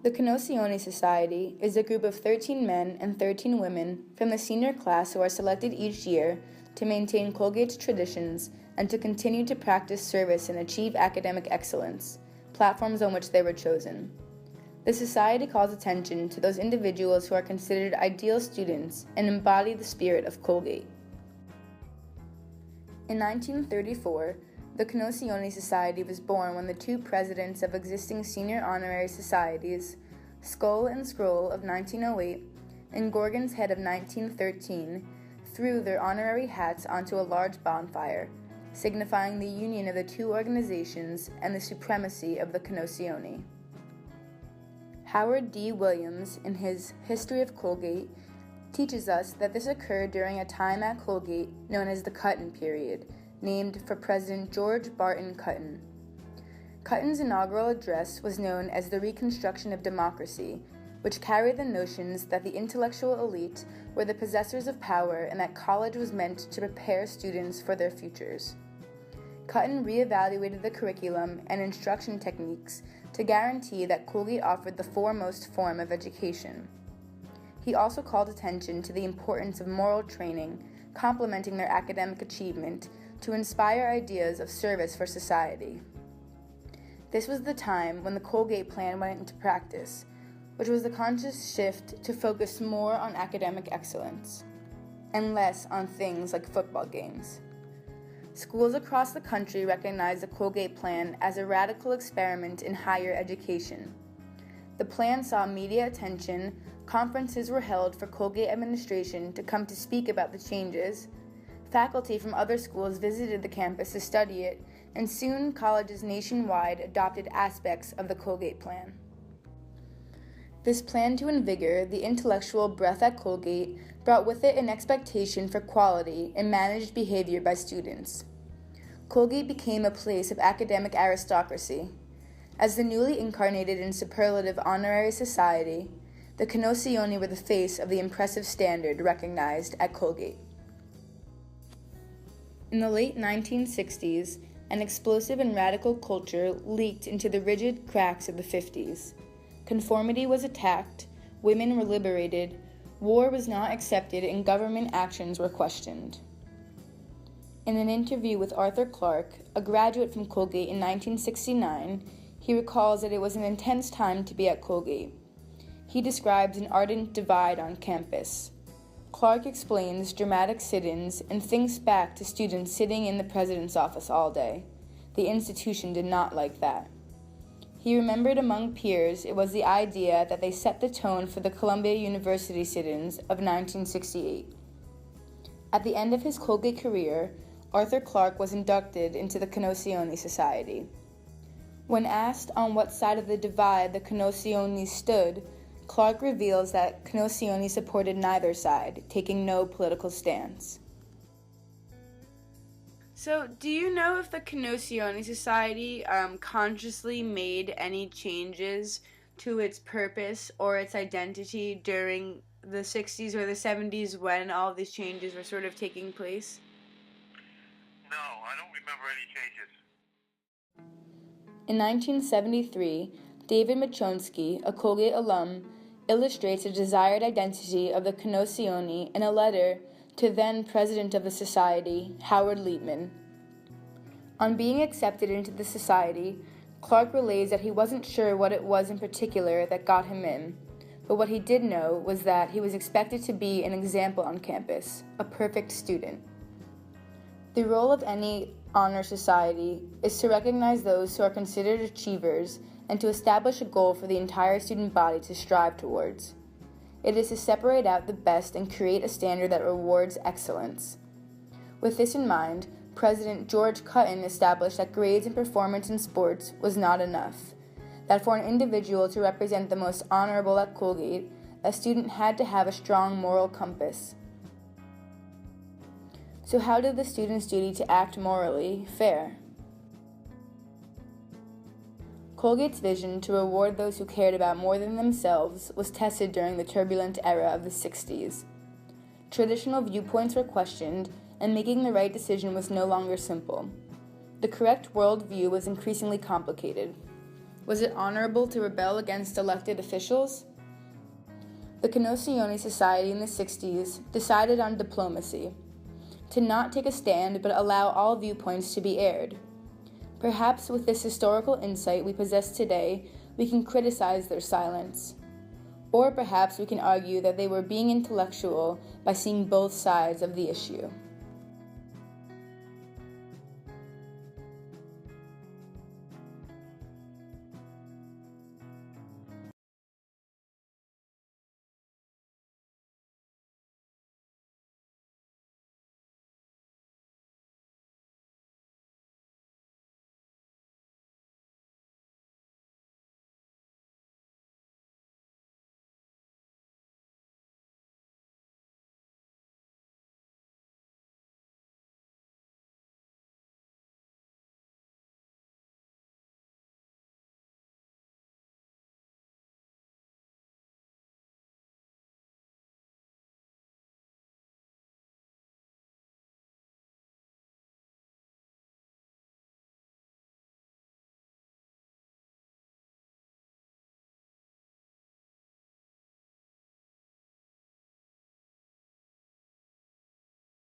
The Konosioni Society is a group of 13 men and 13 women from the senior class who are selected each year to maintain Colgate's traditions and to continue to practice service and achieve academic excellence, platforms on which they were chosen. The Society calls attention to those individuals who are considered ideal students and embody the spirit of Colgate. In 1934, the Konosioni Society was born when the two presidents of existing senior honorary societies, Skull and Scroll of 1908 and Gorgon's Head of 1913, threw their honorary hats onto a large bonfire, signifying the union of the two organizations and the supremacy of the Konosioni. Howard D. Williams, in his History of Colgate, teaches us that this occurred during a time at Colgate known as the Cutton period, named for President George Barton Cutton. Cutton's inaugural address was known as the Reconstruction of Democracy, which carried the notions that the intellectual elite were the possessors of power and that college was meant to prepare students for their futures. Cutton reevaluated the curriculum and instruction techniques to guarantee that Colgate offered the foremost form of education. He also called attention to the importance of moral training, complementing their academic achievement to inspire ideas of service for society. This was the time when the Colgate Plan went into practice, which was the conscious shift to focus more on academic excellence and less on things like football games. Schools across the country recognized the Colgate Plan as a radical experiment in higher education. The plan saw media attention, conferences were held for Colgate administration to come to speak about the changes, faculty from other schools visited the campus to study it, and soon colleges nationwide adopted aspects of the Colgate Plan. This plan to invigorate the intellectual breath at Colgate brought with it an expectation for quality and managed behavior by students. Colgate became a place of academic aristocracy. As the newly incarnated and superlative honorary society, the Konosioni were the face of the impressive standard recognized at Colgate. In the late 1960s, an explosive and radical culture leaked into the rigid cracks of the 50s. Conformity was attacked, women were liberated, war was not accepted, and government actions were questioned. In an interview with Arthur Clarke, a graduate from Colgate in 1969, he recalls that it was an intense time to be at Colgate. He describes an ardent divide on campus. Clarke explains dramatic sit-ins and thinks back to students sitting in the president's office all day. The institution did not like that. He remembered among peers it was the idea that they set the tone for the Columbia University sit-ins of 1968. At the end of his Colgate career, Arthur Clarke was inducted into the Konosioni Society. When asked on what side of the divide the Konosioni stood, Clarke reveals that Konosioni supported neither side, taking no political stance. So, do you know if the Konosioni Society consciously made any changes to its purpose or its identity during the 60s or the 70s when all of these changes were sort of taking place? No, I don't remember any changes. In 1973, David Machonsky, a Colgate alum, illustrates a desired identity of the Konosioni in a letter to then president of the society, Howard Liebman. On being accepted into the society, Clarke relays that he wasn't sure what it was in particular that got him in, but what he did know was that he was expected to be an example on campus, a perfect student. The role of any honor society is to recognize those who are considered achievers and to establish a goal for the entire student body to strive towards. It is to separate out the best and create a standard that rewards excellence. With this in mind, President George Cutton established that grades and performance in sports was not enough, that for an individual to represent the most honorable at Colgate, a student had to have a strong moral compass. So how did the student's duty to act morally fare? Colgate's vision to reward those who cared about more than themselves was tested during the turbulent era of the 60s. Traditional viewpoints were questioned, and making the right decision was no longer simple. The correct worldview was increasingly complicated. Was it honorable to rebel against elected officials? The Konosioni Society in the 60s decided on diplomacy, to not take a stand but allow all viewpoints to be aired. Perhaps with this historical insight we possess today, we can criticize their silence. Or perhaps we can argue that they were being intellectual by seeing both sides of the issue.